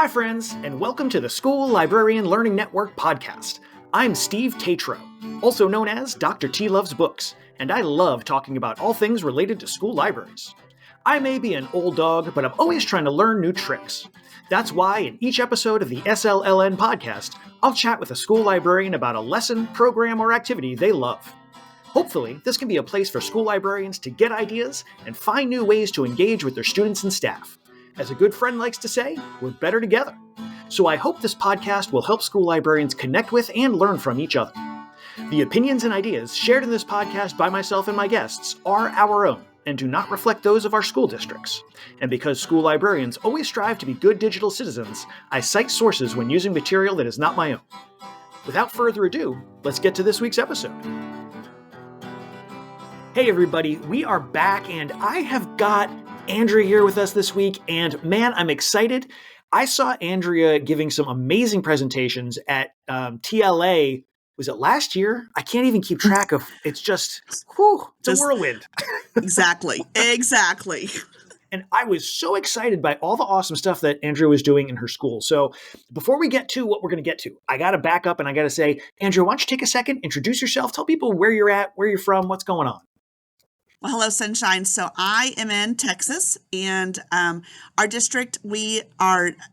Hi, friends, and welcome to the School Librarian Learning Network podcast. I'm Steve Tatro, also known as Dr. T Loves Books, and I love talking about all things related to school libraries. I may be an old dog, but I'm always trying to learn new tricks. That's why in each episode of the SLLN podcast, I'll chat with a school librarian about a lesson, program, or activity they love. Hopefully, this can be a place for school librarians to get ideas and find new ways to engage with their students and staff. As a good friend likes to say, we're better together. So I hope this podcast will help school librarians connect with and learn from each other. The opinions and ideas shared in this podcast by myself and my guests are our own and do not reflect those of our school districts. And because school librarians always strive to be good digital citizens, I cite sources when using material that is not my own. Without further ado, let's get to this week's episode. Hey everybody, we are back and I have got Andrea here with us this week, and man, I'm excited. I saw Andrea giving some amazing presentations at TLA. Was it last year? I can't even keep track of. It's just, it's a whirlwind. Exactly. And I was so excited by all the awesome stuff that Andrea was doing in her school. So before we get to what we're going to get to, I got to back up and I got to say, Andrea, why don't you take a second, introduce yourself, tell people where you're at, where you're from, what's going on. Well, hello, Sunshine. So I am in Texas, and our district,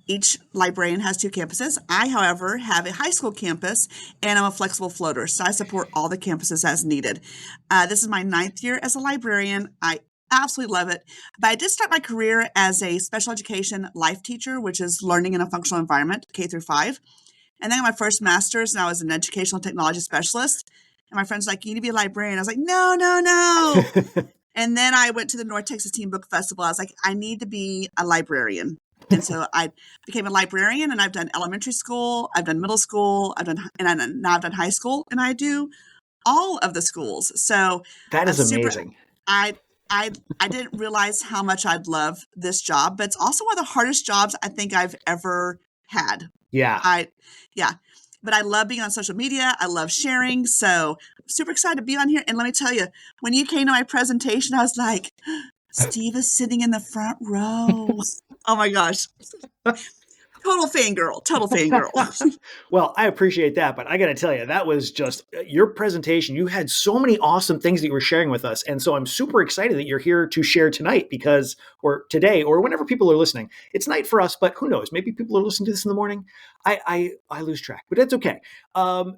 each librarian has 2 campuses. I, however, have a high school campus, and I'm a flexible floater, so I support all the campuses as needed. This is my 9th year as a librarian. I absolutely love it. But I did start my career as a special education life teacher, which is learning in a functional environment, K through 5. And then I got my first master's, and I was an educational technology specialist. And my friend's like, you need to be a librarian. I was like, no. And then I went to the North Texas Teen Book Festival. I was like, I need to be a librarian. And so I became a librarian, and I've done elementary school, I've done middle school, now I've done high school, and I do all of the schools. So that is amazing. I didn't realize how much I'd love this job, but it's also one of the hardest jobs I think I've ever had. Yeah. But I love being on social media. I love sharing. So I'm super excited to be on here. And let me tell you, when you came to my presentation, I was like, Steve is sitting in the front row. Oh my gosh. Total fangirl. Well, I appreciate that, but I got to tell you, that was just your presentation. You had so many awesome things that you were sharing with us. And so I'm super excited that you're here to share tonight or today, or whenever people are listening. It's night for us, but who knows? Maybe people are listening to this in the morning. I lose track, but that's okay.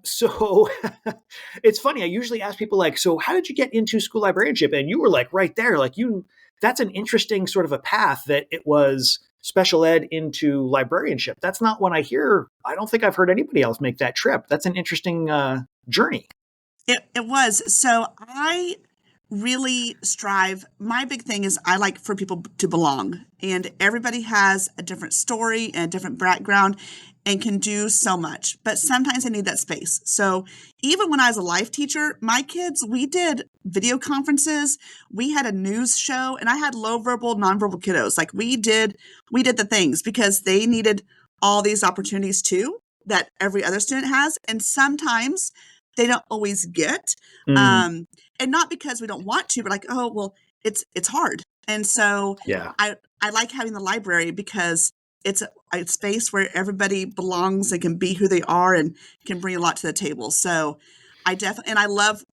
So it's funny. I usually ask people like, so how did you get into school librarianship? And you were like right there, that's an interesting sort of a path that it was special ed into librarianship. That's not one I hear. I don't think I've heard anybody else make that trip. That's an interesting journey. It was. So I really strive. My big thing is I like for people to belong, and everybody has a different story and a different background and can do so much, but sometimes I need that space. So even when I was a life teacher, my kids, we did video conferences, we had a news show, and I had low verbal, nonverbal kiddos. Like we did the things because they needed all these opportunities too that every other student has. And sometimes they don't always get, and not because we don't want to, but like, oh, well, it's hard. And so yeah. I like having the library because it's a space where everybody belongs and can be who they are and can bring a lot to the table. So I love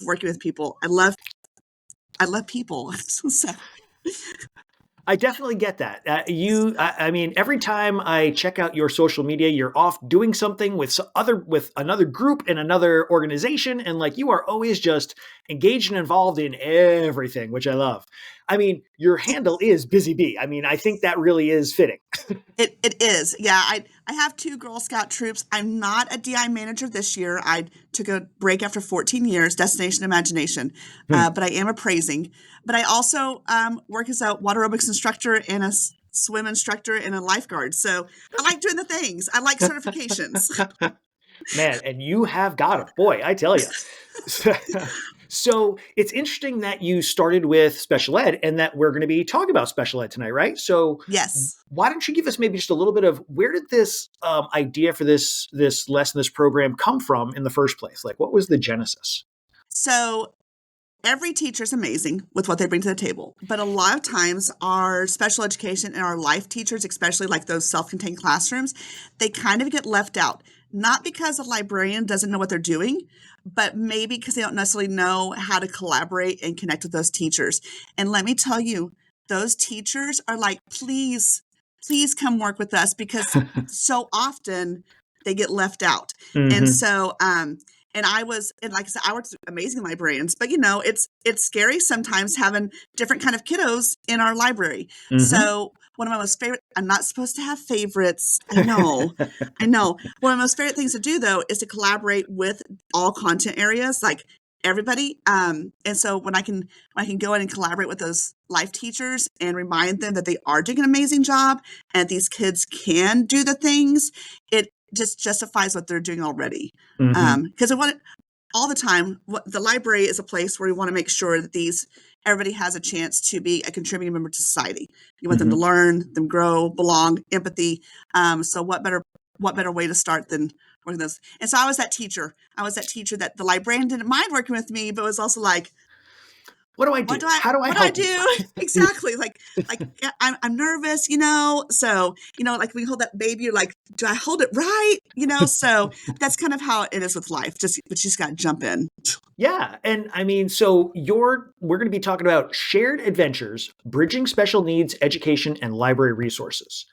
working with people. I love people. So. I definitely get that. I mean, every time I check out your social media, you're off doing something with another group and another organization. And like, you are always just engaged and involved in everything, which I love. I mean, your handle is Busy Bee. I mean, I think that really is fitting. It is. Yeah. I have 2 Girl Scout troops. I'm not a DI manager this year. I took a break after 14 years, Destination Imagination, but I am appraising. But I also work as a water aerobics instructor and a swim instructor and a lifeguard. So I like doing the things. I like certifications. Man, and you have got it. Boy, I tell you. So it's interesting that you started with special ed and that we're going to be talking about special ed tonight, right? So yes. Why don't you give us maybe just a little bit of where did this idea for this lesson, this program come from in the first place? Like, what was the genesis? So every teacher is amazing with what they bring to the table, but a lot of times our special education and our life teachers, especially like those self-contained classrooms, they kind of get left out. Not because a librarian doesn't know what they're doing, but maybe because they don't necessarily know how to collaborate and connect with those teachers. And let me tell you, those teachers are like, please, please come work with us, because so often they get left out. And Mm-hmm. so, and like I said, I worked with amazing librarians, but it's scary sometimes having different kind of kiddos in our library. Mm-hmm. So one of my most favorite, I'm not supposed to have favorites. I know. One of my most favorite things to do though is to collaborate with all content areas, like everybody. And so when I can go in and collaborate with those life teachers and remind them that they are doing an amazing job and these kids can do the things, it just justifies what they're doing already. Mm-hmm. Because all the time, the library is a place where we want to make sure that everybody has a chance to be a contributing member to society. You want them to Mm-hmm. learn, them grow, belong, empathy. So what better way to start than working those? And so I was that teacher. I was that teacher that the librarian didn't mind working with me, but was also like, What do I what do? do I How do I what do I help you? do? Exactly. Like yeah, I'm nervous, so like we hold that baby, you're like, do I hold it right? So that's kind of how it is with life. But you just got to jump in. Yeah, and I mean, so we're going to be talking about shared adventures, bridging special needs education and library resources.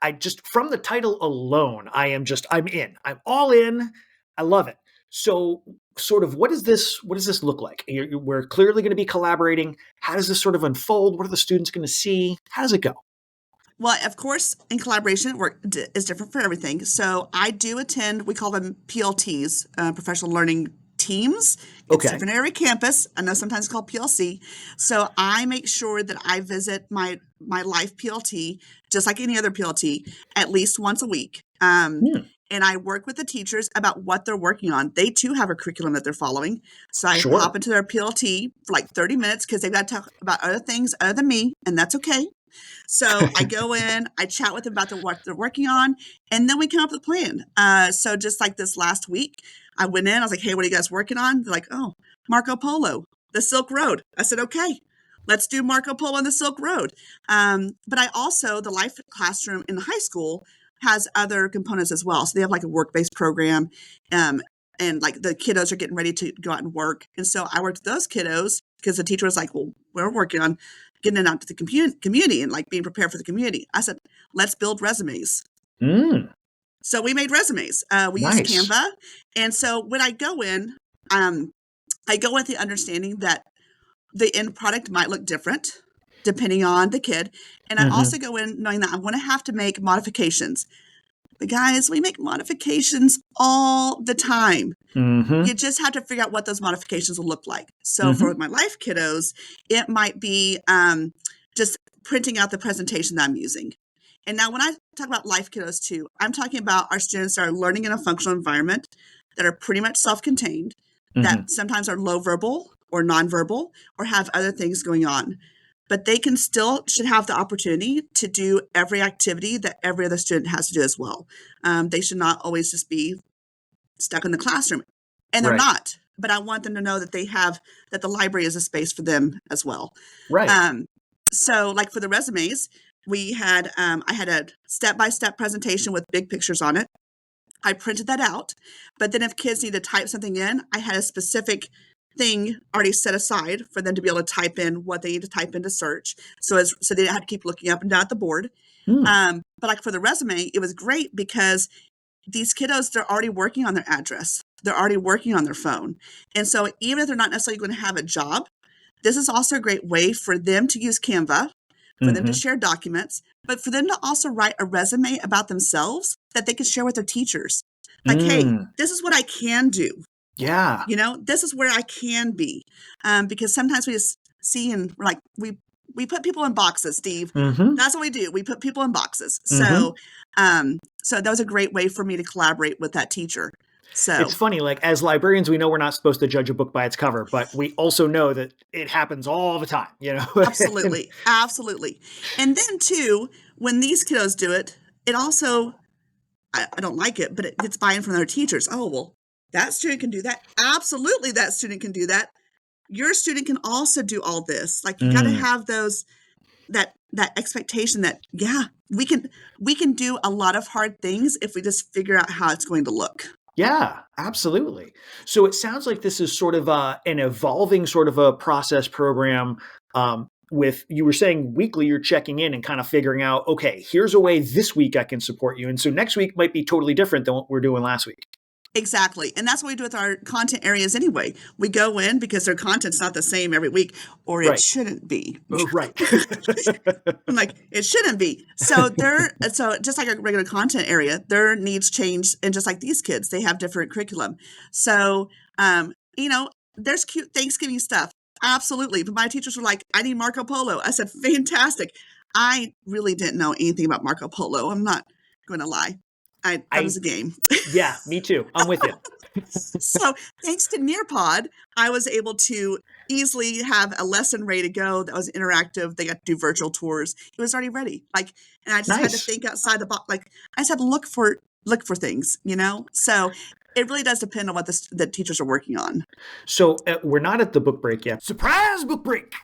I just from the title alone, I'm in. I'm all in. I love it. So sort of what does this look like? We're clearly going to be collaborating. How does this sort of unfold? What are the students going to see? How does it go? Well, of course, in collaboration, work is different for everything. So I do attend, we call them PLTs, professional learning teams. It's Okay. different at every campus. I know sometimes it's called PLC. So I make sure that I visit my life PLT, just like any other PLT, at least once a week. Hmm. And I work with the teachers about what they're working on. They too have a curriculum that they're following. So I hop Sure. into their PLT for like 30 minutes because they've got to talk about other things other than me, and that's okay. So I go in, I chat with them about what they're working on, and then we come up with a plan. So just like this last week, I went in, I was like, hey, what are you guys working on? They're like, oh, Marco Polo, the Silk Road. I said, okay, let's do Marco Polo and the Silk Road. But the life classroom in the high school has other components as well. So they have like a work-based program. Um, and like the kiddos are getting ready to go out and work. And so I worked with those kiddos because the teacher was like, well, we're working on getting it out to the community and like being prepared for the community. I said, let's build resumes. Mm, So we made resumes. We used nice. Canva. And so when I go in, I go with the understanding that the end product might look different depending on the kid. And I Mm-hmm. also go in knowing that I'm going to have to make modifications. But guys, we make modifications all the time. Mm-hmm. You just have to figure out what those modifications will look like. So for Mm-hmm. my life kiddos, it might be just printing out the presentation that I'm using. And now when I talk about life kiddos too, I'm talking about our students that are learning in a functional environment that are pretty much self-contained, that Mm-hmm. sometimes are low verbal or nonverbal or have other things going on. But they should have the opportunity to do every activity that every other student has to do as well. They should not always just be stuck in the classroom. And they're Right. not. But I want them to know that that the library is a space for them as well. Right. Um, so like for the resumes, I had a step-by-step presentation with big pictures on it. I printed that out. But then if kids need to type something in, I had a specific thing already set aside for them to be able to type in what they need to type into search. So they didn't have to keep looking up and down at the board. Mm. But like for the resume, it was great because these kiddos, they're already working on their address. They're already working on their phone. And so even if they're not necessarily going to have a job, this is also a great way for them to use Canva, for them to Mm-hmm. share documents, but for them to also write a resume about themselves that they can share with their teachers. Like, hey, Mm. this is what I can do. Yeah. This is where I can be. Because sometimes we just see and we're like, we put people in boxes, Steve. Mm-hmm. That's what we do. We put people in boxes. Mm-hmm. So that was a great way for me to collaborate with that teacher. It's So funny, like as librarians, we know we're not supposed to judge a book by its cover, but we also know that it happens all the time, you know? And- absolutely, absolutely. And then too, when these kiddos do it, it also, I don't like it, but it gets buy-in from their teachers. Oh, well, that student can do that. Absolutely, that student can do that. your student can also do all this. Like you got to Mm. have that expectation that, yeah, we can do a lot of hard things if we just figure out how it's going to look. Yeah, absolutely. So it sounds like this is sort of an evolving sort of a process program. With you were saying weekly, you're checking in and kind of figuring out, okay, here's a way this week I can support you, and so next week might be totally different than what we're doing last week. Exactly. And that's what we do with our content areas anyway. We go in because their content's not the same every week, or it Right. shouldn't be. Oh, right. I'm like, it shouldn't be. So just like a regular content area, their needs change. And just like these kids, they have different curriculum. So, you know, there's cute Thanksgiving stuff. Absolutely. But my teachers were like, I need Marco Polo. I said, fantastic. I really didn't know anything about Marco Polo. I'm not going to lie. That was I a game. Yeah, me too. I'm with you. So thanks to Nearpod, I was able to easily have a lesson ready to go that was interactive. They got to do virtual tours. It was already ready. And I just had to Nice. think outside the box. Like I just had to look for things, So it really does depend on what the teachers are working on. So we're not at the book break yet. Surprise book break!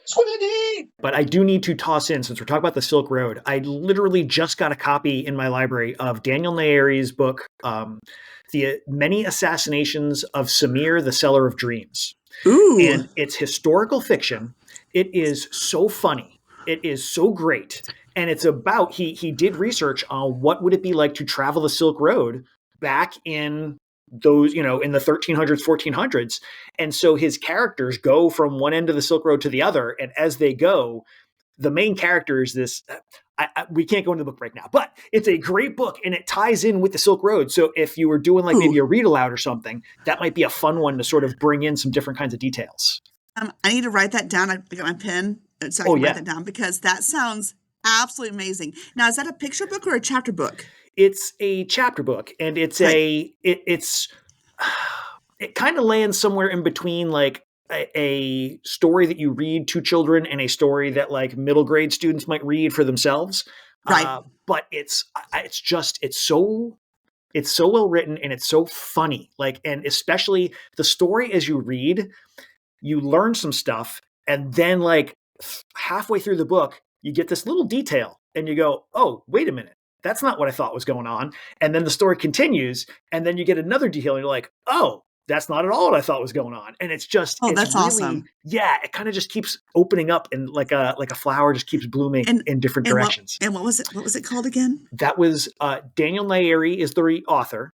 But I do need to toss in, since we're talking about the Silk Road, I literally just got a copy in my library of Daniel Nayeri's book, The Many Assassinations of Samir, the Seller of Dreams. Ooh. And it's historical fiction. It is so funny. It is so great. And it's about, he did research on what would it be like to travel the Silk Road back in those, in the 1300s, 1400s. And so his characters go from one end of the Silk Road to the other. And as they go, the main character is this. We can't go into the book right now, but it's a great book and it ties in with the Silk Road. So if you were doing like maybe a read aloud or something, that might be a fun one to sort of bring in some different kinds of details. I need to write that down. I got my pen so I can write that down because that sounds absolutely amazing. Now, is that a picture book or a chapter book? It's a chapter book, and it kind of lands somewhere in between like a story that you read to children and a story that like middle grade students might read for themselves. Right. But it's so well written and it's so funny. Like, and especially the story as you read, you learn some stuff, and then like halfway through the book, you get this little detail and you go, oh, wait a minute. That's not what I thought was going on. And then the story continues, and then you get another detail, and you're like, oh, that's not at all what I thought was going on. And it's just, that's really awesome. Yeah, it kind of just keeps opening up, and like a flower just keeps blooming in different directions. What was it? What was it called again? That was Daniel Nayeri is the author.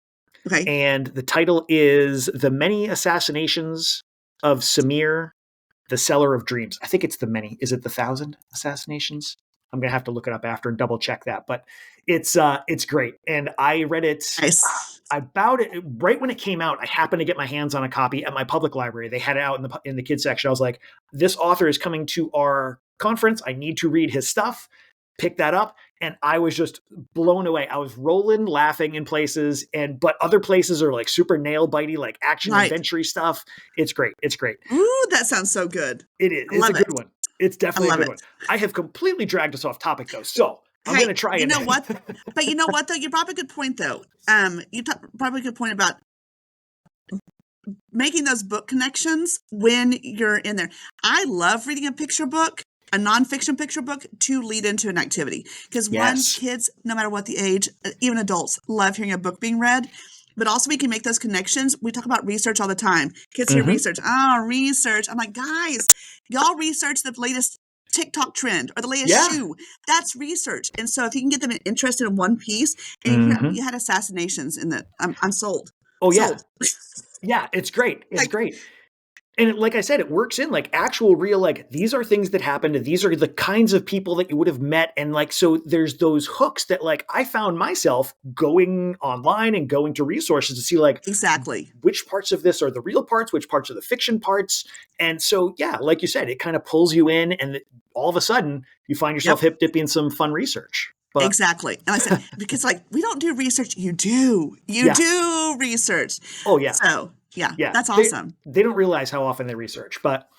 Okay. And the title is The Many Assassinations of Samir, the Seller of Dreams. I think it's the many. Is it the 1,000 assassinations? I'm going to have to look it up after and double check that, but it's great. And I read it about it right when it came out. I happened to get my hands on a copy at my public library. They had it out in the kids section. I was like, this author is coming to our conference. I need to read his stuff. Pick that up. And I was just blown away. I was rolling, laughing in places, but other places are like super nail bitey, like action adventure stuff. It's great. It's great. Ooh, that sounds so good. It is. It's a good one. It's definitely a good one. I have completely dragged us off topic though, so I'm going to try. You know what? But you know what though? You brought up a good point though. You brought up a good point about making those book connections when you're in there. I love reading a picture book, a nonfiction picture book, to lead into an activity because kids, no matter what the age, even adults, love hearing a book being read. But also we can make those connections. We talk about research all the time. Kids hear research. Oh, research. I'm like, guys, y'all research the latest TikTok trend or the latest shoe. That's research. And so if you can get them interested in one piece, and you had assassinations in that, I'm sold. Oh, sold. Yeah, it's great. It's great. And like I said, it works in like actual real, like these are things that happened. These are the kinds of people that you would have met. And like, so there's those hooks that like I found myself going online and going to resources to see like exactly which parts of this are the real parts, which parts are the fiction parts. And so, yeah, like you said, it kind of pulls you in and all of a sudden you find yourself hip dipping in some fun research. But, exactly. And I said, because like, we don't do research. You do research. Oh yeah. So yeah, that's awesome. They don't realize how often they research, but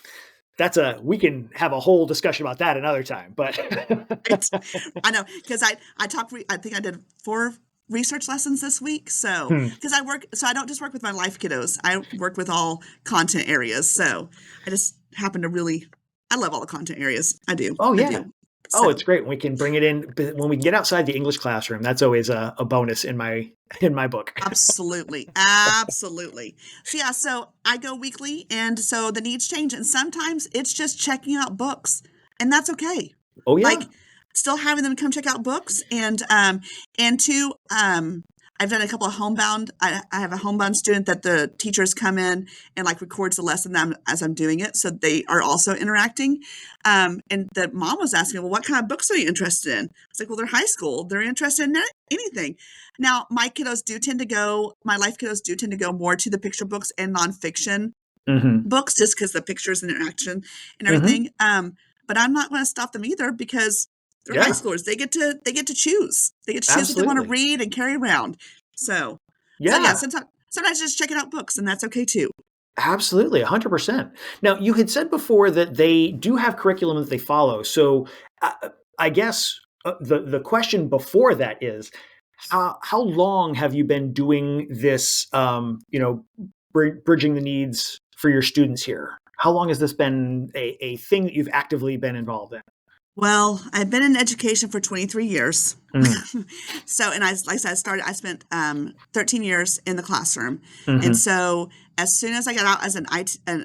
we can have a whole discussion about that another time, but I know. Cause I think I did 4 research lessons this week. So, cause I don't just work with my life kiddos. I work with all content areas. So I just happen to really, I love all the content areas. I do. Oh I yeah. do. Oh, So it's great when we can bring it in. But when we can get outside the English classroom, that's always a bonus in my book. absolutely. Absolutely. So yeah, so I go weekly and so the needs change. And sometimes it's just checking out books and that's okay. Oh yeah. Like still having them come check out books and two, I've done a couple of homebound. I have a homebound student that the teachers come in and like records the lesson as I'm doing it. So they are also interacting. And the mom was asking, well, what kind of books are you interested in? It's like, well, they're high school. They're interested in anything. Now, my life kiddos do tend to go more to the picture books and nonfiction Mm-hmm. books just because the pictures and interaction and Mm-hmm. everything. But I'm not going to stop them either because they're high Yeah. schoolers. They get to choose. They get to choose what they want to Absolutely. read and carry around. So yeah, Yeah. sometimes just checking out books and that's okay too. Absolutely. 100%. Now, you had said before that they do have curriculum that they follow. So, I guess the question before that is, how long have you been doing this? Bridging the needs for your students here. How long has this been a thing that you've actively been involved in? Well, I've been in education for 23 years. Mm. So, and like I said, I spent 13 years in the classroom. And Hmm. so, as soon as I got out as an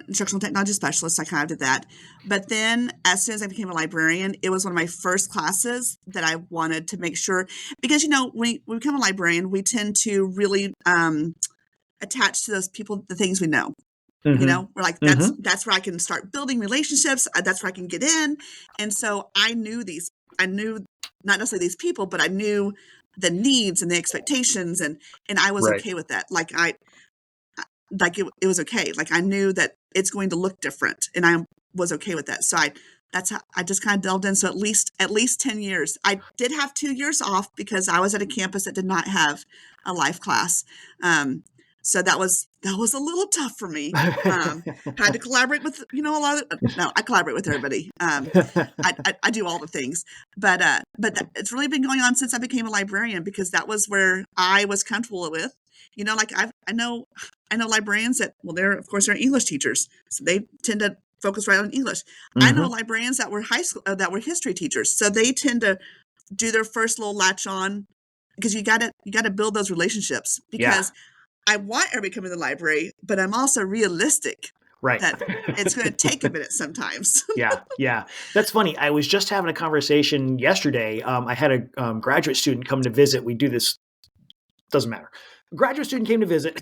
instructional technology specialist, I kind of did that. But then, as soon as I became a librarian, it was one of my first classes that I wanted to make sure, because, when we become a librarian, we tend to really attach to those people the things we know. Hmm. We're like, Hmm. that's where I can start building relationships. That's where I can get in. And so I knew not necessarily these people, but I knew the needs and the expectations and I was Right. okay with that. It was okay. Like I knew that it's going to look different and I was okay with that. So that's how I just kind of delved in. So at least 10 years. I did have 2 years off because I was at a campus that did not have a life class. Um, so that was a little tough for me. Had to collaborate with, a lot of, no, I collaborate with everybody. I do all the things, but it's really been going on since I became a librarian because that was where I was comfortable with, like I know librarians that, well, they're English teachers, so they tend to focus right on English. I know Hmm. librarians that were high school that were history teachers, so they tend to do their first little latch on because you gotta build those relationships Yeah. because I want everybody to come in the library, but I'm also realistic Right. that it's going to take a minute sometimes. Yeah, yeah. That's funny. I was just having a conversation yesterday. I had a graduate student come to visit. We do this, doesn't matter. A graduate student came to visit,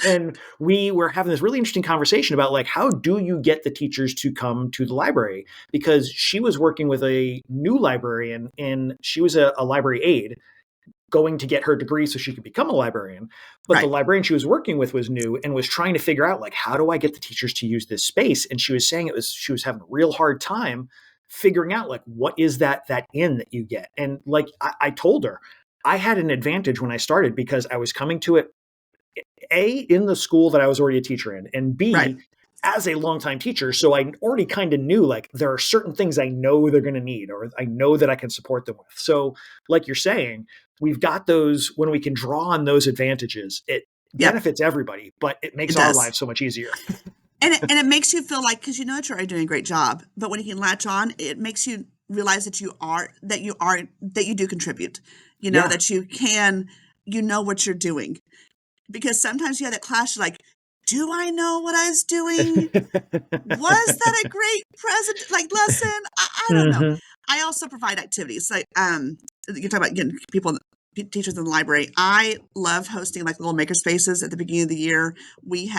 and we were having this really interesting conversation about like how do you get the teachers to come to the library? Because she was working with a new librarian, and she was a library aide going to get her degree so she could become a librarian. But the Right. librarian she was working with was new and was trying to figure out like how do I get the teachers to use this space? And she was saying she was having a real hard time figuring out like what is that in that you get. And like I told her, I had an advantage when I started because I was coming to it A, in the school that I was already a teacher in, and Right. B, as a longtime teacher. So I already kind of knew like there are certain things I know they're going to need or I know that I can support them with. So, like you're saying, we've got those when we can draw on those advantages, it Yep. benefits everybody, but it makes It our does. lives so much easier. And it makes you feel like, because that you're already doing a great job, but when you can latch on, it makes you realize that you do contribute, Yeah. that you can, what you're doing. Because sometimes you have that clash, you're like, do I know what I was doing? Was that a great lesson? I don't know. Hmm. I also provide activities like you're talking about getting teachers in the library. I love hosting like little maker spaces at the beginning of the year. We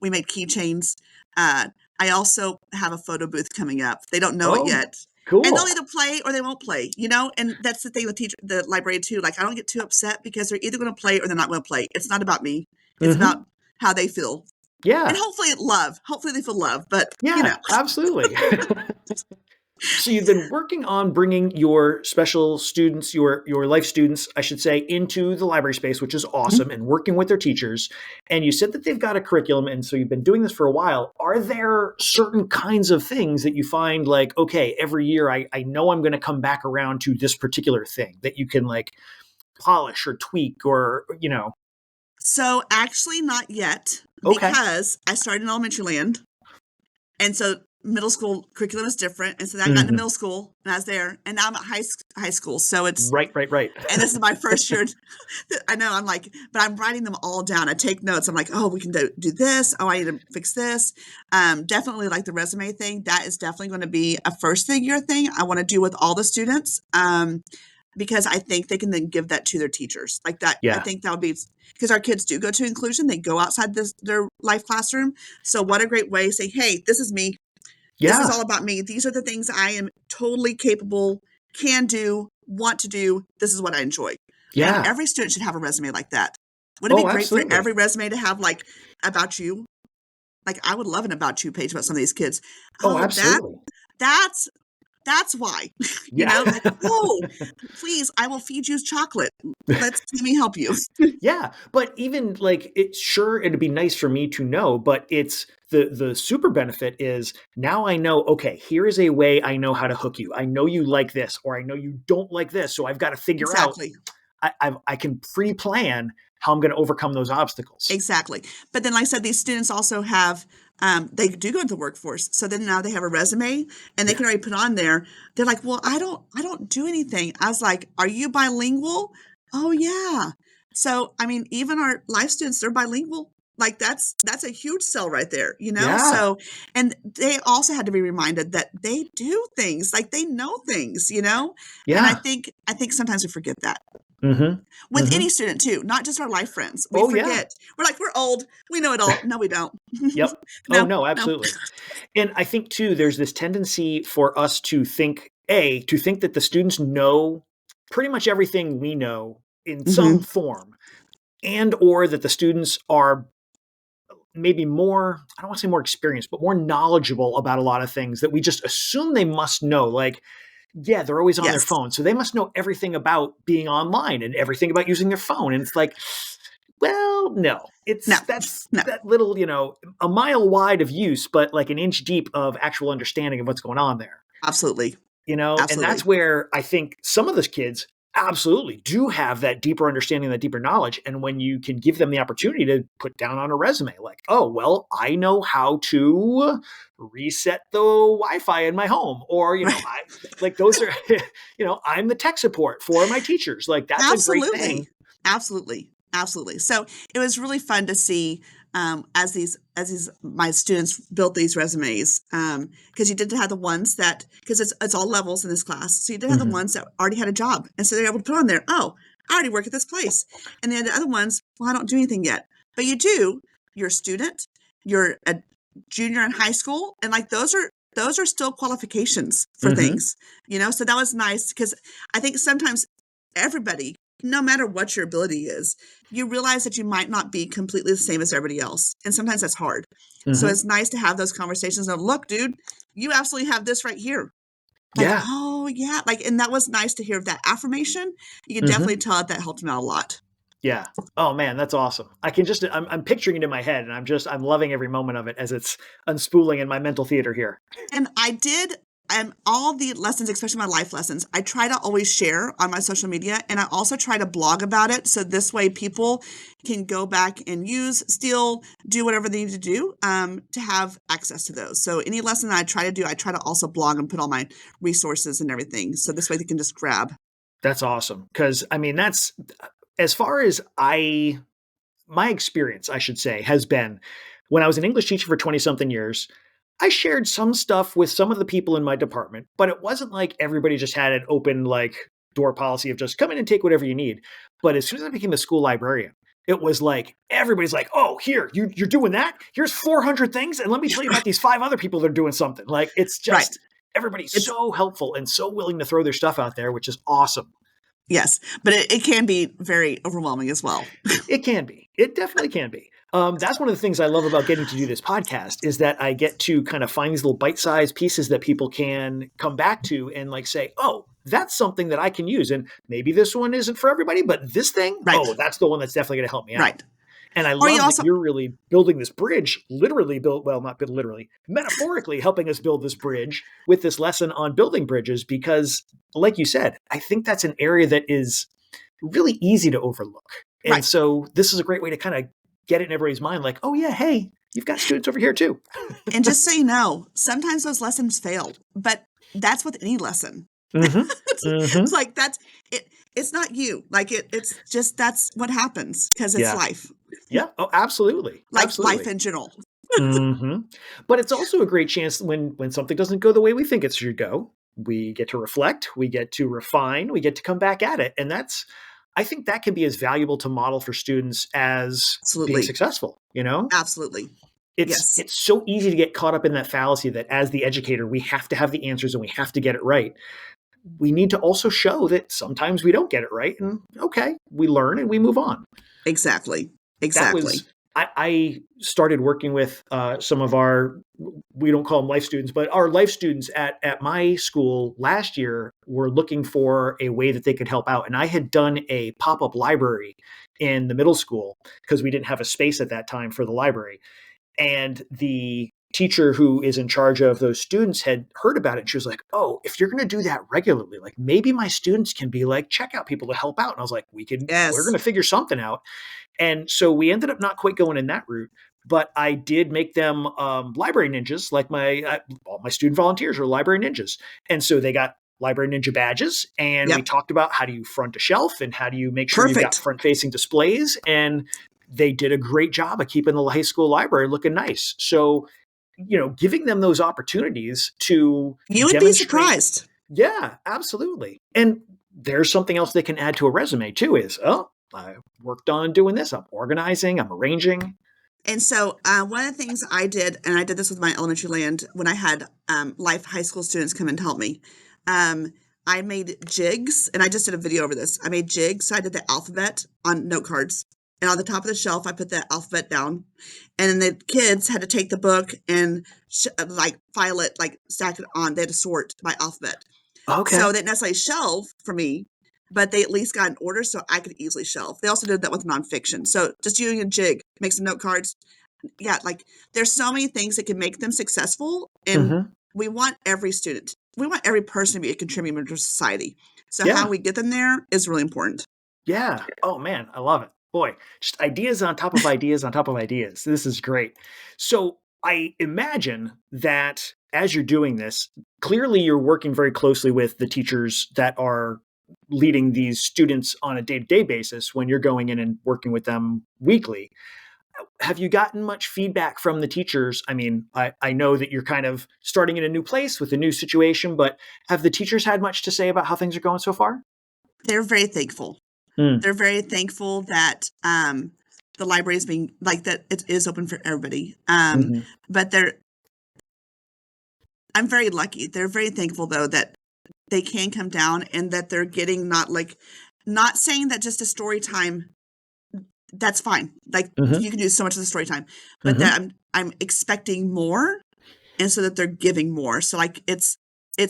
made keychains. I also have a photo booth coming up. They don't know it Oh, yet. And they'll cool. either play or they won't play, and that's the thing with the library too. Like I don't get too upset because they're either going to play or they're not going to play. It's not about me. It's about Hmm. how they feel and Yeah. hopefully they feel love, but Yeah, absolutely. So you've been working on bringing your special students, your life students, I should say, into the library space, which is awesome, and working with their teachers. And you said that they've got a curriculum, and so you've been doing this for a while. Are there certain kinds of things that you find like, okay, every year I know I'm going to come back around to this particular thing that you can like polish or tweak or. So actually not yet Okay. because I started in elementary land And so middle school curriculum is different. And so I got into Mhm. middle school and I was there, and now I'm at high school. So it's, Right, right, right. and this is my first year. I know I'm like, but I'm writing them all down. I take notes. I'm like, oh, we can do this. Oh, I need to fix this. Definitely like the resume thing. That is definitely going to be a first year thing I want to do with all the students. Because I think they can then give that to their teachers like that. I Yeah. think that would be because our kids do go to inclusion. They go outside their life classroom. So what a great way to say, hey, this is me. This is Yeah. all about me. These are the things I am totally capable, can do, want to do. This is what I enjoy. And Yeah. every student should have a resume like that. Wouldn't it Oh, be great for absolutely. every resume to have like about you? Like I would love an about you page about some of these kids. Oh, Oh, absolutely. that's that's why. Yeah. Like, oh, please, I will feed you chocolate. Let me help you. Yeah, but even like it's sure it'd be nice for me to know, but it's the super benefit is now I know, okay, here is a way I know how to hook you. I know you like this, or I know you don't like this, so I've got to figure out Exactly. I can pre-plan how I'm going to overcome those obstacles. Exactly. But then, like I said, these students also have, they do go to the workforce. So then now they have a resume and they Yeah. can already put on there. They're like, well, I don't do anything. I was like, are you bilingual? Oh yeah. So, I mean, even our life students, they're bilingual. Like that's a huge sell right there, you know? Yeah. So, and they also had to be reminded that they do things, like they know things, you know? And Yeah. I think sometimes we forget that Mhm. with any Mhm. student too, not just our life friends. We Oh yeah. forget. We're like, we're old. We know it all. No, we don't. Yep. Oh No, no, no. absolutely. And I think too, there's this tendency for us to think, to think that the students know pretty much everything we know in some Mhm. form, and or that the students are maybe more, I don't want to say more experienced, but more knowledgeable about a lot of things that we just assume they must know. Like, yeah, they're always on their Yes. phone. So they must know everything about being online and everything about using their phone. And it's like, well, no, No, that's no. that little, a mile wide of use, but like an inch deep of actual understanding of what's going on there, Absolutely. and that's Absolutely. where I think some of those kids absolutely do have that deeper understanding, that deeper knowledge. And when you can give them the opportunity to put down on a resume, like, oh, well, I know how to reset the Wi-Fi in my home, or, Right. I like those are, I'm the tech support for my teachers. Like, that's a great thing. Absolutely. Absolutely. Absolutely. So it was really fun to see as these my students built these resumes because you did have the ones that because it's all levels in this class, so you did have the Hmm. ones that already had a job, and so they're able to put on there, oh, I already work at this place, and then the other ones, well, I don't do anything yet, but you do. You're a student, you're a junior in high school, and like those are still qualifications for Hmm. things, you know. So that was nice because I think sometimes everybody, no matter what your ability is, you realize that you might not be completely the same as everybody else. And sometimes that's hard. So Hmm. it's nice to have those conversations of, look, dude, you absolutely have this right here. Like, Yeah. oh, yeah. Like, and that was nice to hear that affirmation. You can definitely Hmm. tell that helped me out a lot. Yeah. Oh man, that's awesome. I can just I'm picturing it in my head, and I'm loving every moment of it as it's unspooling in my mental theater here. And I did all the lessons, especially my life lessons, I try to always share on my social media. And I also try to blog about it. So this way people can go back and steal, do whatever they need to do to have access to those. So any lesson I try to do, I try to also blog and put all my resources and everything. So this way they can just grab. That's awesome. Because I mean, that's as far as my experience, I should say, has been when I was an English teacher for 20 something years. I shared some stuff with some of the people in my department, but it wasn't like everybody just had an open, like, door policy of just come in and take whatever you need. But as soon as I became a school librarian, it was like everybody's like, oh, here, you're doing that? Here's 400 things. And let me tell you about these 5 other people that are doing something. Like, it's Right. just everybody's It's so helpful and so willing to throw their stuff out there, which is awesome. yes, but it can be very overwhelming as well. It can be. It definitely can be. That's one of the things I love about getting to do this podcast is that I get to kind of find these little bite-sized pieces that people can come back to and like say, oh, that's something that I can use. And maybe this one isn't for everybody, but this thing, Right. oh, that's the one that's definitely going to help me out. Right. And I Or you love that also you're really building this bridge, literally build, well, not literally, metaphorically helping us build this bridge with this lesson on building bridges, because like you said, I think that's an area that is really easy to overlook. And right. so this is a great way to kind of get it in everybody's mind like, oh, yeah, hey, you've got students over here too. And just so you know, sometimes those lessons fail, but that's with any lesson. Mm-hmm. It's Mm-hmm. like that's it. It's not you. Like it's just that's what happens because it's Yeah. life, Yeah. Oh, absolutely. like life Absolutely. in general. Mm-hmm. But it's also a great chance when something doesn't go the way we think it should go, we get to reflect, we get to refine, we get to come back at it. And I think that can be as valuable to model for students as being Absolutely, successful, you know? absolutely, It's yes, it's so easy to get caught up in that fallacy that as the educator, we have to have the answers and we have to get it right. We need to also show that sometimes we don't get it right. And okay, we learn and we move on. exactly, That exactly. was I started working with some of our, we don't call them life students, but our life students at my school last year were looking for a way that they could help out. And I had done a pop-up library in the middle school because we didn't have a space at that time for the library. And the teacher who is in charge of those students had heard about it. And she was like, "Oh, if you're going to do that regularly, like maybe my students can be like checkout people to help out." And I was like, we're going Yes, to figure something out. And so we ended up not quite going in that route, but I did make them library ninjas. Like all my student volunteers are library ninjas, and so they got library ninja badges. And we yep, talked about how do you front a shelf and how do you make sure you've got perfect. front facing displays. And they did a great job of keeping the high school library looking nice. So giving them those opportunities to You would be demonstrate. surprised. Yeah, absolutely. And there's something else they can add to a resume too is, oh, I worked on doing this. I'm organizing, I'm arranging. And so, one of the things I did, and I did this with my elementary land when I had life high school students come and help me. I made jigs, and I just did a video over this. I made jigs, so I did the alphabet on note cards, and on the top of the shelf, I put the alphabet down, and then the kids had to take the book and like file it, like stack it on. They had to sort by alphabet, so Okay. they didn't necessarily shelve for me, but they at least got an order so I could easily shelve. They also did that with nonfiction. So just doing a jig, make some note cards. Yeah, like there's so many things that can make them successful. And Mm-hmm. we want every student, we want every person to be a contributor to society. So how Yeah. we get them there is really important. Yeah. Oh man, I love it. Boy, just ideas on top of ideas on top of ideas. This is great. So I imagine that as you're doing this, clearly you're working very closely with the teachers that are leading these students on a day-to-day basis when you're going in and working with them weekly. Have you gotten much feedback from the teachers? I mean, I know that you're kind of starting in a new place with a new situation, but have the teachers had much to say about how things are going so far? They're very thankful. Mm, They're very thankful that the library is being like that. It is open for everybody. hmm. But I'm very lucky. They're very thankful though that they can come down and that they're getting not saying that just a story time, that's fine. Like Hmm. you can do so much of the story time, but Hmm. that I'm expecting more and so that they're giving more. So like it's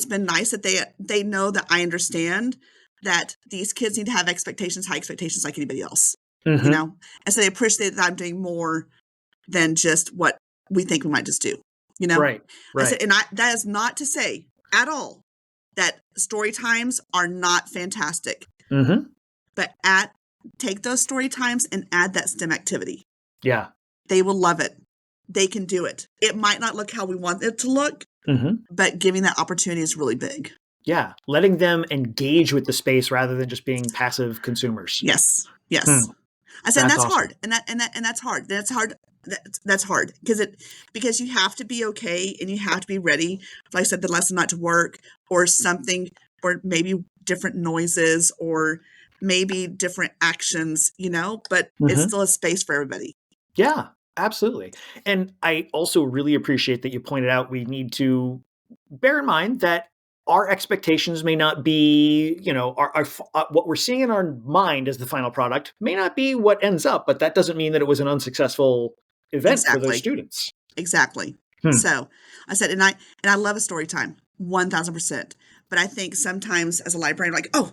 been nice that they know that I understand that these kids need to have expectations, high expectations like anybody else, you Hmm. know? And so they appreciate that I'm doing more than just what we think we might just do, you know? Right. I Right. said, and that is not to say at all that story times are not fantastic, Hmm. but take those story times and add that STEM activity. Yeah. They will love it. They can do it. It might not look how we want it to look, Hmm. but giving that opportunity is really big. Yeah. Letting them engage with the space rather than just being passive consumers. Yes. Hmm. Yes. I said, and That's that's awesome. hard. And that's hard. That's hard. That's hard because you have to be okay and you have to be ready. Like I said, the lesson not to work or something, or maybe different noises or maybe different actions, but it's Hmm. still a space for everybody. Yeah, absolutely. And I also really appreciate that you pointed out we need to bear in mind that our expectations may not be, what we're seeing in our mind as the final product may not be what ends up, but that doesn't mean that it was an unsuccessful event for those Exactly. students. Exactly. Hmm. So I said, and I love a story time, 1000%. But I think sometimes as a librarian, like, oh,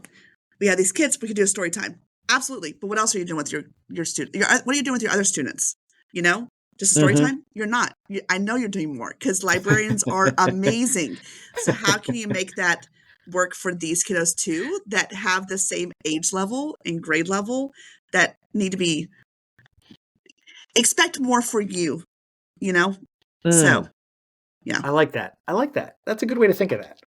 we have these kids, we could do a story time. Absolutely. But what else are you doing with your student? What are you doing with your other students? You know, just a story Hmm. time? You're not. I know you're doing more because librarians are amazing. So how can you make that work for these kiddos too that have the same age level and grade level that need to be expect more for you you know? Mm. So, yeah, I like that. I like that. That's a good way to think of that.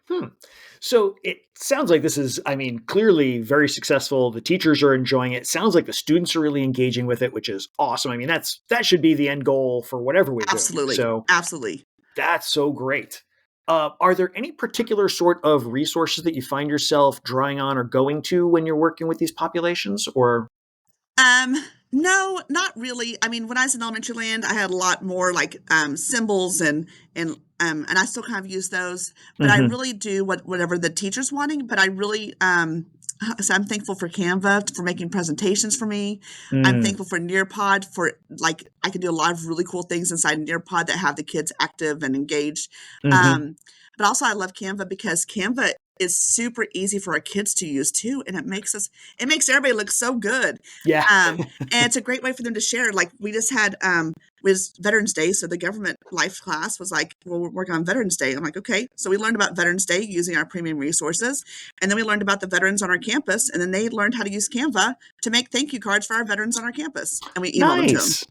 So it sounds like this is, I mean, clearly very successful. The teachers are enjoying it. Sounds like the students are really engaging with it, which is awesome. I mean, that should be the end goal for whatever we're doing. absolutely. So Absolutely. that's so great. Are there any particular sort of resources that you find yourself drawing on or going to when you're working with these populations? Or Um, no, not really. I mean, when I was in elementary land, I had a lot more like symbols and I still kind of use those. But I Mhm. really do whatever the teacher's wanting. But I really so I'm thankful for Canva for making presentations for me. I'm Mm. thankful for Nearpod for like I can do a lot of really cool things inside Nearpod that have the kids active and engaged. Mhm. Um, but also I love Canva because Canva is super easy for our kids to use too, and it makes everybody look so good. Yeah. And it's a great way for them to share. Like we just had was Veterans Day, so the government life class was like, well, we're working on Veterans Day. I'm like, okay. So we learned about Veterans Day using our premium resources, and then we learned about the veterans on our campus, and then they learned how to use Canva to make thank you cards for our veterans on our campus, and we emailed them to them. Nice.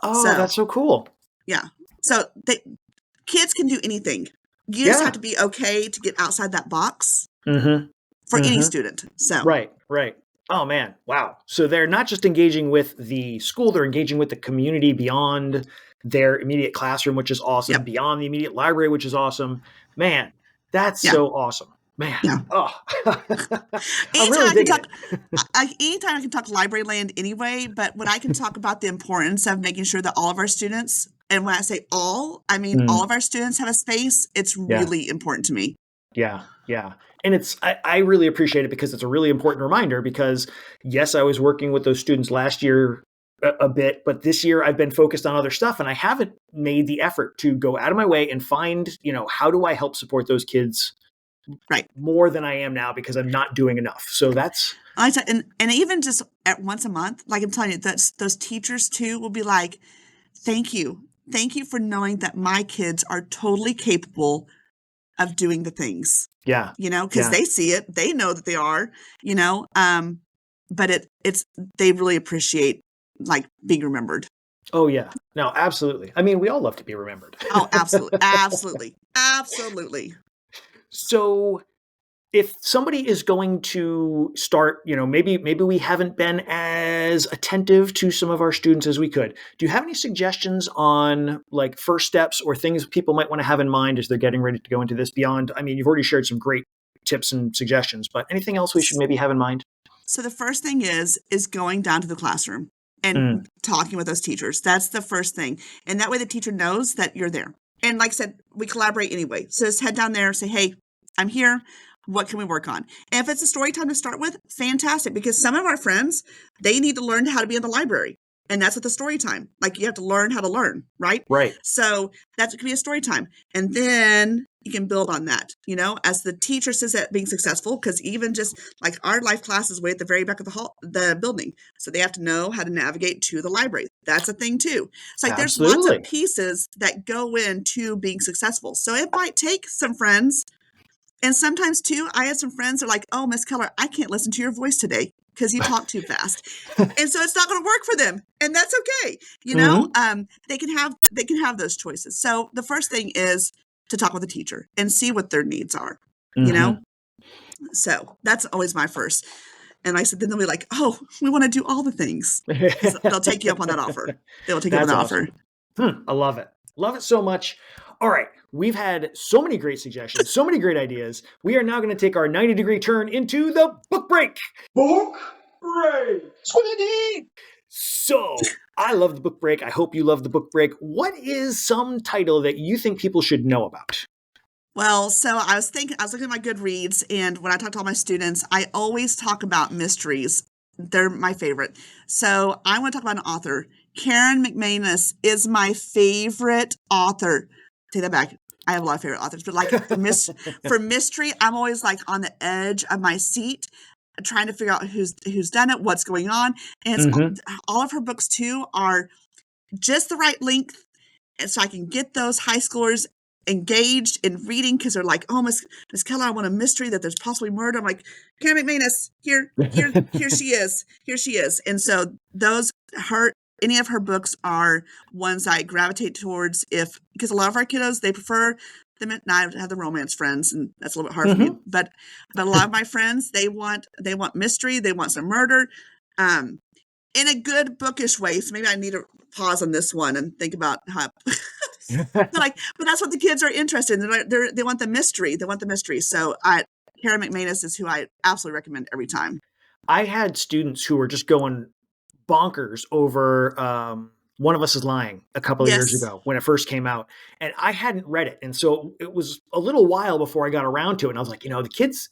Oh, So that's so cool. yeah, so kids can do anything. You just have Yeah. to be okay to get outside that box Mhm. for any Mhm. student. So Right, right. Oh man, wow. So they're not just engaging with the school, they're engaging with the community beyond their immediate classroom, which is awesome, yep, beyond the immediate library, which is awesome. Man, that's yeah, so awesome. Man. yeah. Oh. I'm Anytime really I can digging talk, it. anytime I can talk library land anyway. But when I can talk about the importance of making sure that all of our students, and when I say all, I mean all Mm, of our students have a space. It's yeah. really important to me. Yeah, yeah. And I really appreciate it because it's a really important reminder because yes, I was working with those students last year a bit, but this year I've been focused on other stuff and I haven't made the effort to go out of my way and find, how do I help support those kids Right. more than I am now because I'm not doing enough. So that's I said, and even just at once a month, like I'm telling you, that's those teachers too will be like, thank you for knowing that my kids are totally capable of doing the things, yeah. because Yeah. they see it, they know that they are, you know, but it's they really appreciate like being remembered. Oh yeah. No, absolutely. I mean, we all love to be remembered. Oh, absolutely, absolutely, absolutely. So if somebody is going to start, maybe we haven't been as attentive to some of our students as we could. Do you have any suggestions on like first steps or things people might want to have in mind as they're getting ready to go into this beyond? I mean, you've already shared some great tips and suggestions, but anything else we should maybe have in mind? So the first thing is going down to the classroom Mm, and talking with those teachers. That's the first thing. And that way the teacher knows that you're there. And like I said, we collaborate anyway. So just head down there and say, hey, I'm here. What can we work on? And if it's a story time to start with, fantastic. Because some of our friends, they need to learn how to be in the library. And that's what the story time. Like you have to learn how to learn, right? right. So that could be a story time. And then you can build on that, as the teacher says that being successful, because even just like our life class is way at the very back of the building. So they have to know how to navigate to the library. That's a thing too. It's like there's lots of Absolutely. pieces that go into being successful. So it might take some friends. And sometimes too, I had some friends that are like, oh, Miss Keller, I can't listen to your voice today because you talk too fast. And so it's not going to work for them. And that's okay. Hmm. They can have those choices. So the first thing is to talk with the teacher and see what their needs are, you Hmm. know? So that's always my first. And I said, then they'll be like, oh, we want to do all the things. So they'll take you up on that offer. They will take you up on That's that awesome. offer. I love it. Love it so much. All right. We've had so many great suggestions, so many great ideas. We are now going to take our 90-degree turn into the book break. Book break. Sweetie. So I love the book break. I hope you love the book break. What is some title that you think people should know about? Well, so I was looking at my Goodreads, and when I talk to all my students, I always talk about mysteries. They're my favorite. So I want to talk about an author. Karen McManus is my favorite author. Take that back. I have a lot of favorite authors, but like for mystery, I'm always like on the edge of my seat, trying to figure out who's done it, what's going on. And Hmm. all of her books too are just the right length, and so I can get those high schoolers engaged in reading because they're like, oh, Miss Keller, I want a mystery that there's possibly murder. I'm like, Karen McManus, here she is. And so any of her books are ones I gravitate towards because a lot of our kiddos, they prefer them. And I have the romance friends, and that's a little bit hard for me. But a lot of my friends, they want mystery, they want some murder, in a good bookish way. So maybe I need to pause on this one and think about how. but that's what the kids are interested in. They want the mystery. They want the mystery. So Kara McManus is who I absolutely recommend every time. I had students who were just going bonkers over One of Us is Lying a couple of years ago when it first came out, and I hadn't read it. And so it was a little while before I got around to it. And I was like, the kids,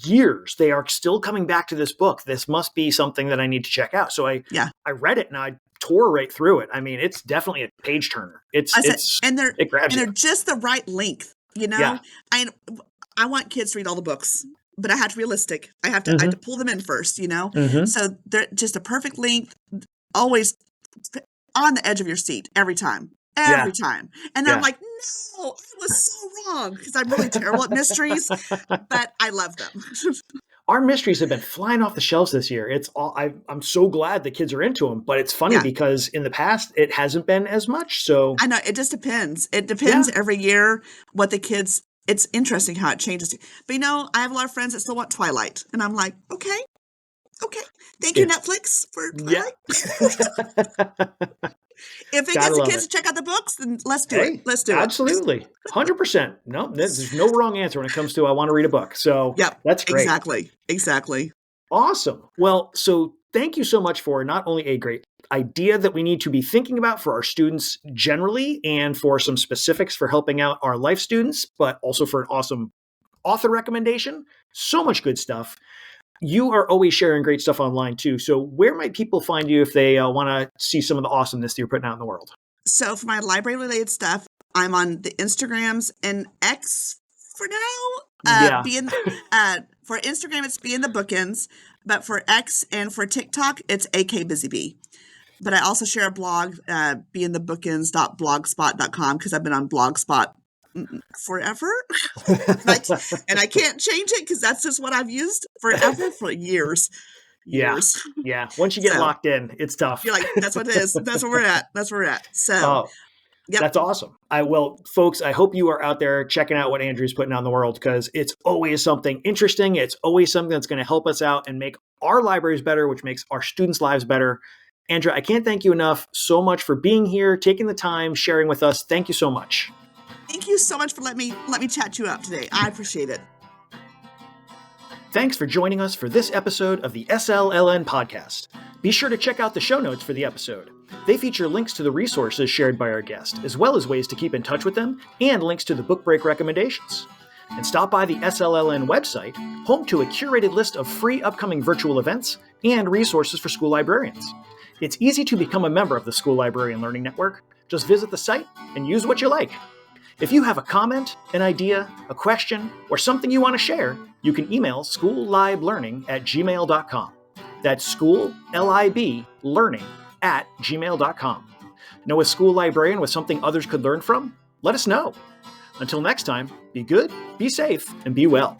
years, they are still coming back to this book. This must be something that I need to check out. So I read it and I tore right through it. I mean, it's definitely a page turner. It grabs you. They're just the right length, Yeah. I want kids to read all the books, but I have to be realistic. I have to pull them in first, So they're just a perfect length, always on the edge of your seat every time. And I'm like, no, I was so wrong, because I'm really terrible at mysteries, but I love them. Our mysteries have been flying off the shelves this year. It's all I'm so glad the kids are into them, but it's funny because in the past it hasn't been as much. So I know, it just depends. It depends every year what the kids. It's interesting how it changes. But I have a lot of friends that still want Twilight, and I'm like, okay. Thank you, Netflix, for Twilight. If it gets the kids to check out the books, then let's do it. Let's do it. Absolutely. 100%. No, there's no wrong answer when it comes to I want to read a book. So that's great. Exactly. Awesome. Well, so thank you so much for not only a great idea that we need to be thinking about for our students generally, and for some specifics for helping out our life students, but also for an awesome author recommendation. So much good stuff. You are always sharing great stuff online too. So where might people find you if they want to see some of the awesomeness that you're putting out in the world? So for my library related stuff, I'm on the Instagrams and X for now. For Instagram, it's Be in the Bookends, but for X and for TikTok, it's AK Busy Bee. But I also share a blog, beinthebookends.blogspot.com, because I've been on Blogspot forever. and I can't change it because that's just what I've used forever for years. Yeah. Once you get locked in, it's tough. You're like, that's what it is. That's where we're at. So that's awesome. Folks, I hope you are out there checking out what Andrew's putting out in the world, because it's always something interesting. It's always something that's going to help us out and make our libraries better, which makes our students' lives better. Andrea, I can't thank you enough so much for being here, taking the time, sharing with us. Thank you so much. Thank you so much for letting me chat you up today. I appreciate it. Thanks for joining us for this episode of the SLLN podcast. Be sure to check out the show notes for the episode. They feature links to the resources shared by our guest, as well as ways to keep in touch with them, and links to the book break recommendations. And stop by the SLLN website, home to a curated list of free upcoming virtual events and resources for school librarians. It's easy to become a member of the School Librarian Learning Network. Just visit the site and use what you like. If you have a comment, an idea, a question, or something you want to share, you can email schoolliblearning@gmail.com. That's schoolliblearning@gmail.com. Know a school librarian with something others could learn from? Let us know. Until next time, be good, be safe, and be well.